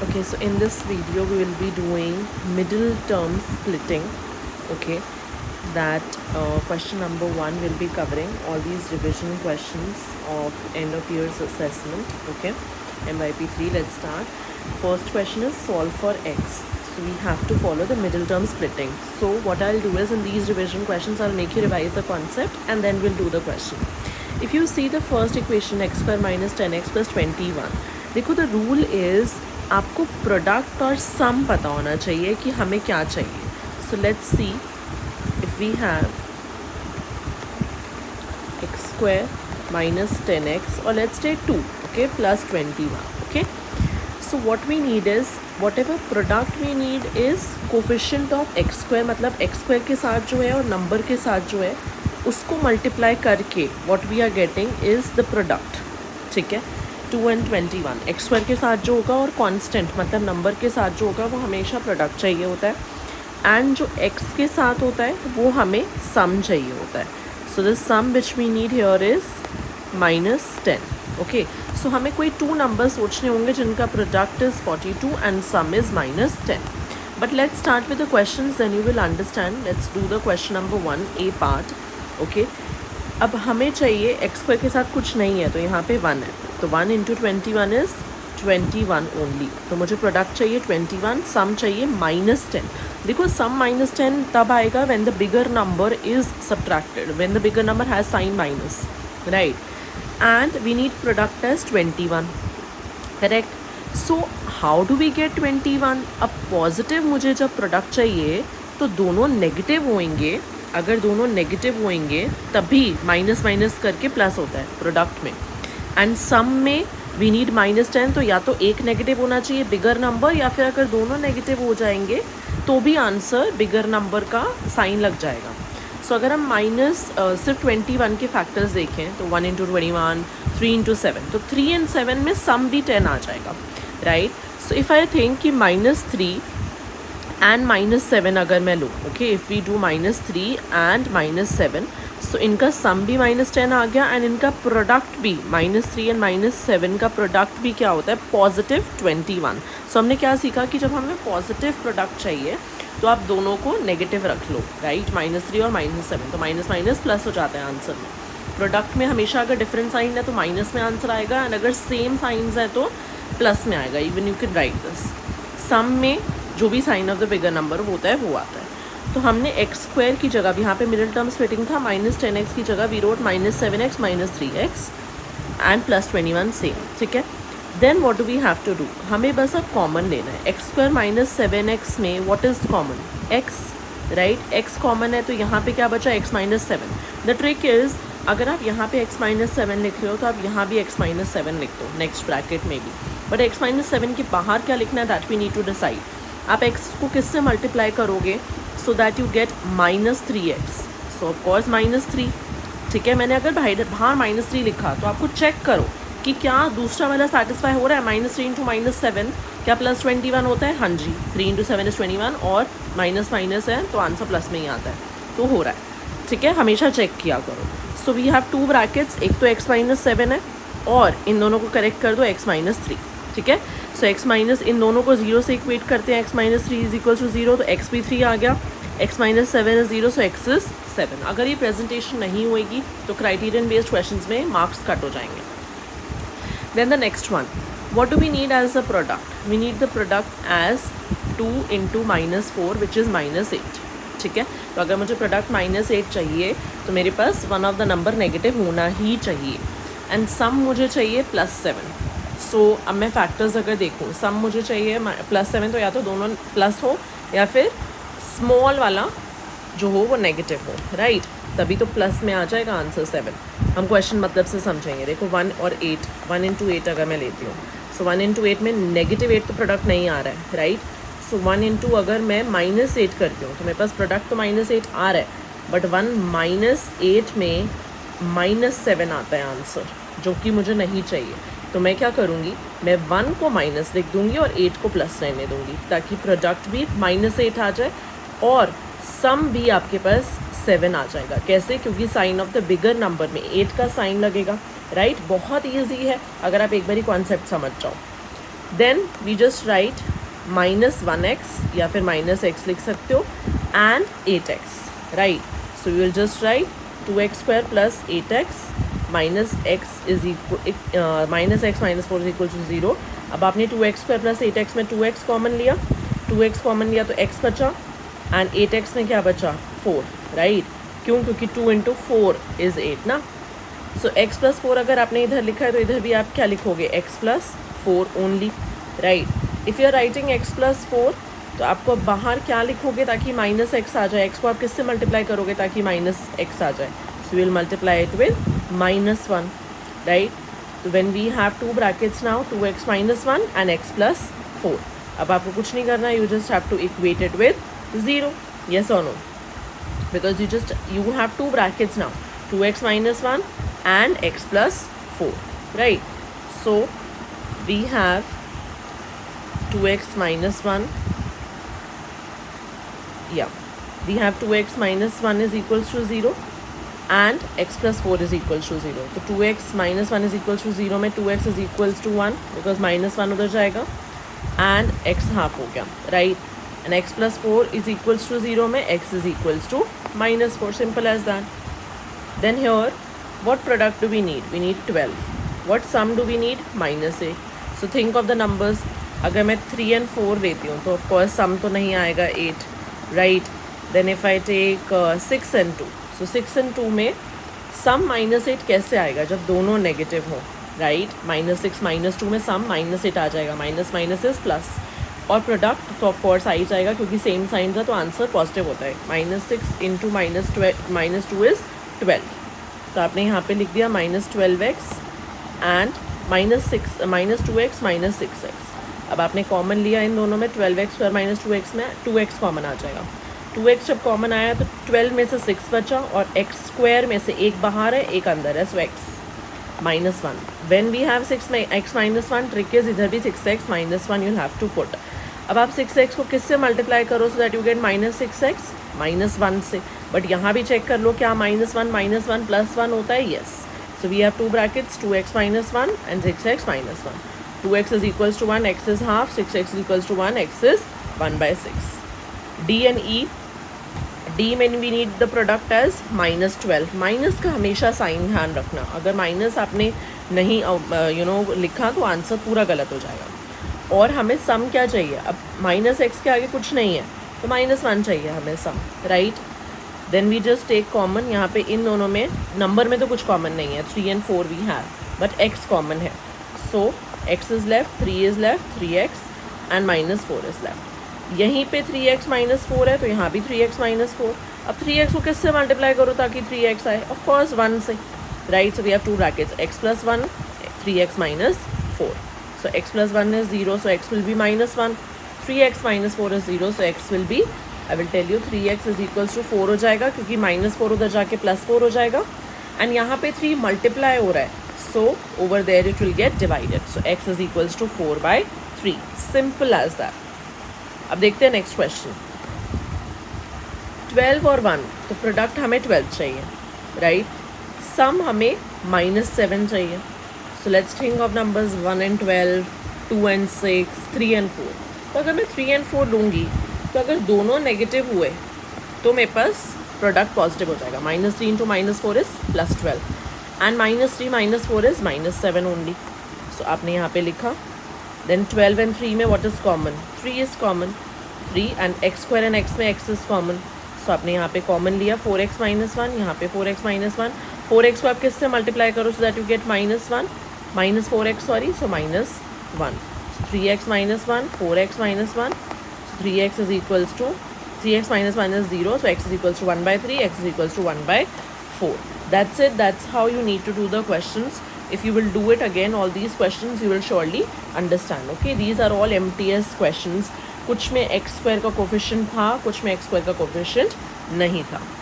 Okay, so in this video we will be doing middle term splitting. Okay, that question number 1 will be covering all these revision questions of end of year's assessment. Okay, MYP3. Let's start. First question is solve for x. So we have to follow the middle term splitting. So what I'll do is in these revision questions I'll make you revise the concept and then we'll do the question. If you see the first equation x square minus 10x plus 21, देखो the rule is आपको product और sum पता होना चाहिए कि हमें क्या चाहिए. So let's see if we have x square minus 10x और let's take 2 okay plus 21. Okay, so what we need is whatever product we need is coefficient of x square, मतलब x square के साथ जो है और number के साथ जो है उसको मल्टीप्लाई करके what we are getting is the product. ठीक है, 2 and 21 एक्स स्क्वायर के साथ जो होगा और कांस्टेंट मतलब नंबर के साथ जो होगा वो हमेशा प्रोडक्ट चाहिए होता है, एंड जो एक्स के साथ होता है वो हमें सम चाहिए होता है. So the sum which we need here is -10. Okay, so हमें कोई 2 नंबर सोचने होंगे जिनका product is 42 and sum is -10. But let's start with the question, then you will understand. Let's do the question number 1 A part. Okay, अब हमें चाहिए x square के साथ कुछ नहीं है तो यहाँ पे 1 है, तो 1 इंटू 21 इज़ 21 ओनली. तो मुझे प्रोडक्ट चाहिए 21, सम चाहिए -10. देखो सम -10 तब आएगा when the bigger number is subtracted, when the bigger number has sign minus, right, and we need product as 21. Correct. So how do we get 21? अब पॉजिटिव मुझे जब प्रोडक्ट चाहिए तो दोनों नेगेटिव होंगे. अगर दोनों नेगेटिव होंगे तभी माइनस माइनस करके प्लस होता है प्रोडक्ट में. एंड सम में वी नीड -10, तो या तो एक नेगेटिव होना चाहिए बिगर नंबर, या फिर अगर दोनों नेगेटिव हो जाएंगे तो भी आंसर बिगर नंबर का साइन लग जाएगा. सो अगर हम सिर्फ 21 के फैक्टर्स देखें तो 1 इंटू 21, 3 इंटू 7, तो 3 and 7 में सम भी 10 आ जाएगा, right. So if I think कि -3 एंड -7 अगर मैं लूँ, okay, if we do -3 and -7, so इनका सम भी -10 आ गया एंड इनका प्रोडक्ट भी -3 एंड -7 का प्रोडक्ट भी क्या होता है +21. सो हमने क्या सीखा कि जब हमें पॉजिटिव प्रोडक्ट चाहिए तो आप दोनों को नेगेटिव रख लो, राइट, -3 और -7, तो माइनस माइनस प्लस हो जाता है आंसर में. प्रोडक्ट में हमेशा अगर डिफरेंट साइन है तो माइनस में आंसर आएगा, एंड अगर सेम साइंस है तो प्लस में आएगा. Even you can write this. Sum में जो भी sign of the bigger number होता है वो आता है. तो हमने एक्स स्क्वायर की जगह भी यहाँ पे मिडिल टर्म स्प्लिटिंग था, -10x की जगह we wrote -7x -3x and +21 same. ठीक है, then what do we have to do? हमें बस अब कॉमन लेना है. एक्स स्क्वायर -7x में what is common? x, right. x common है तो यहाँ पे क्या बचा? x -7. द ट्रिक इज़ अगर आप यहाँ पे x -7 लिख रहे हो तो आप यहाँ भी x -7 लिख दो नेक्स्ट ब्रैकेट में भी. बट x -7 के बाहर क्या लिखना है that we need to decide. आप x को किससे मल्टीप्लाई करोगे so that you get -3x. So of course -3. ठीक है, मैंने अगर बाहर -3 लिखा तो आपको चेक करो कि क्या दूसरा वाला सेटिस्फाई हो रहा है. -3 इंटू -7 क्या +21 होता है? हाँ जी, 3 इंटू 7 इज़ 21 और माइनस माइनस है तो आंसर प्लस में ही आता है, तो हो रहा है. ठीक है, हमेशा चेक किया करो. सो वी हैव 2 ब्रैकेट्स, एक तो x -7 है और इन दोनों को करेक्ट कर दो x -3. ठीक है, सो x माइनस इन दोनों को 0 से इक्वेट करते हैं, x -3 इज इक्वल टू 0, तो x भी 3 आ गया, x -7 is 0, so x is 7. अगर ये प्रेजेंटेशन नहीं होएगी तो क्राइटेरियन बेस्ड क्वेश्चंस में मार्क्स कट हो जाएंगे. Then the next one, what do we need as a product? We need the product as 2 into -4 which is -8. ठीक है, तो अगर मुझे प्रोडक्ट -8 चाहिए तो मेरे पास one of the number negative होना ही चाहिए, एंड सम मुझे चाहिए +7. सो अब मैं फैक्टर्स अगर देखूँ, सम मुझे चाहिए +7, तो या तो दोनों प्लस हो या फिर स्मॉल वाला जो हो वो नेगेटिव हो, राइट, तभी तो प्लस में आ जाएगा आंसर 7. हम क्वेश्चन मतलब से समझेंगे. देखो 1 और 8, 1 इंटू 8 अगर मैं लेती हूँ, सो 1 इंटू 8 में -8 तो प्रोडक्ट नहीं आ रहा है, राइट. सो 1 इंटू अगर मैं -8 करती हूँ तो मेरे पास प्रोडक्ट तो -8 आ रहा है, बट 1 -8 में -7 आता है आंसर, जो कि मुझे नहीं चाहिए. तो मैं क्या करूँगी, मैं 1 को माइनस लिख दूँगी और 8 को प्लस रहने दूँगी, ताकि प्रोडक्ट भी -8 आ जाए और सम भी आपके पास 7 आ जाएगा. कैसे? क्योंकि sign of the bigger number में 8 का साइन लगेगा, राइट. बहुत ईजी है अगर आप एक बारी कॉन्सेप्ट समझ जाओ. Then we just right -1x या फिर -x लिख सकते हो and 8x, right. So you will just write 2x² plus 8x minus x is equal -x minus 4 is equal to 0. अब आपने 2x² प्लस 8x में 2x कॉमन लिया, 2x common लिया तो x बचा एंड 8x में क्या बचा 4, राइट. क्यों? क्योंकि 2 इंटू 4 इज़ 8 ना. सो x प्लस 4 अगर आपने इधर लिखा है तो इधर भी आप क्या लिखोगे x plus 4 only, right. If you are writing x plus 4 तो आपको बाहर क्या लिखोगे ताकि -x आ जाए. x को आप किससे मल्टीप्लाई करोगे ताकि -x आ जाए. So will multiply it with -1, right. तो when we have two brackets now 2x minus 1 and x plus 4. अब आपको कुछ नहीं करना, you just have to equate it with 0. yes or no? Because you have two brackets now, 2x minus 1 and x plus 4, right. So we have 2x minus 1, yeah, we have 2x minus 1 is equals to 0 and x plus 4 is equals to 0. तो 2x minus 1 is equals to 0 में 2x is equals to 1 because -1 उधर जाएगा and x half हो गया, right. and x plus 4 is equals to 0 में x is equals to -4. simple as that. Then here what product do we need? We need 12. What sum do we need? -8. So think of the numbers. अगर मैं 3 and 4 लेती हूँ तो of course sum तो नहीं आएगा 8, right. Then if I take 6 and 2, so 6 and 2 में सम -8 कैसे आएगा जब दोनों नेगेटिव हो, राइट. -6 -2 में सम -8 आ जाएगा, माइनस माइनस इज प्लस. और प्रोडक्ट तो ऑफकोर्स आ ही जाएगा क्योंकि सेम साइन था तो आंसर पॉजिटिव होता है. -6 इंटू -2 इज़ 12. तो आपने यहाँ पे लिख दिया -12x एंड -2x -6x. अब आपने कॉमन लिया इन दोनों में 12x और -2x में 2x कॉमन आ जाएगा. 2x जब कॉमन आया तो 12 में से 6 बचा और x² में से एक बाहर है एक अंदर है, so x -1. When we have 6 में x -1, ट्रिक इज इधर भी 6x -1 you have to put. अब आप 6x को किससे मल्टीप्लाई करो सो दैट यू गेट -6x -1 से. बट यहाँ भी चेक कर लो क्या -1 प्लस 1 होता है, yes. So we have two brackets 2x -1 and 6x -1. 2x is equals to 1, x is half, 6x is equals to 1, x is 1/6. D and E. D में we need the product as -12. Minus का हमेशा sign ध्यान रखना. अगर minus आपने नहीं लिखा तो आंसर पूरा गलत हो जाएगा. और हमें सम क्या चाहिए? अब -x के आगे कुछ नहीं है तो -1 चाहिए हमें sum, right. Then we just take common. यहाँ पे इन दोनों में नंबर में तो कुछ कॉमन नहीं है, 3 and 4 we have, but x common है. So x is left, 3 is left, 3x and -4 is left. यहीं पे 3x -4 है तो यहाँ भी 3x -4. अब 3x को किससे मल्टीप्लाई करो ताकि 3x आए? ऑफ कोर्स 1 से, right. So we have two brackets x plus 1, 3x -4. So x plus 1 is 0, so x will be -1. 3x -4 is 0, so x will be, I will tell you, 3x is equals to 4 हो जाएगा क्योंकि -4 उधर जाके +4 हो जाएगा. And यहाँ पे 3 multiply हो रहा है, so over there it will get divided. So x is equals to 4/3. Simple as that. अब देखते हैं नेक्स्ट क्वेश्चन. 12 और 1 तो प्रोडक्ट हमें 12 चाहिए, राइट. सम हमें -7 चाहिए. So let's think of numbers 1 and 12, 2 and 6, 3 and 4. तो अगर मैं 3 and 4 लूँगी तो अगर दोनों नेगेटिव हुए तो मेरे पास प्रोडक्ट पॉजिटिव हो जाएगा. -3 into -4 इज +12 and -3 -4 is -7 ओनली. सो आपने यहाँ पे लिखा. देन 12 and 3 में what is common? 3 is common. 3 and x² and x में x इज़ कॉमन. सो आपने यहाँ पे कॉमन लिया 4x -1, यहाँ पे 4x -1. 4x को आप किससे मल्टीप्लाई करो सो that you gate -4x, sorry, so -1. 3x -1, 4x -1, 3x is equals to 3x -1 is 0, so x is equals to 1/3, x is equals to 1/4. That's it. That's how you need to do the questions. If you will do it again, all these questions you will surely understand. Okay, these are all MTS questions. कुछ में x² का coefficient था, कुछ में x² का coefficient नहीं था.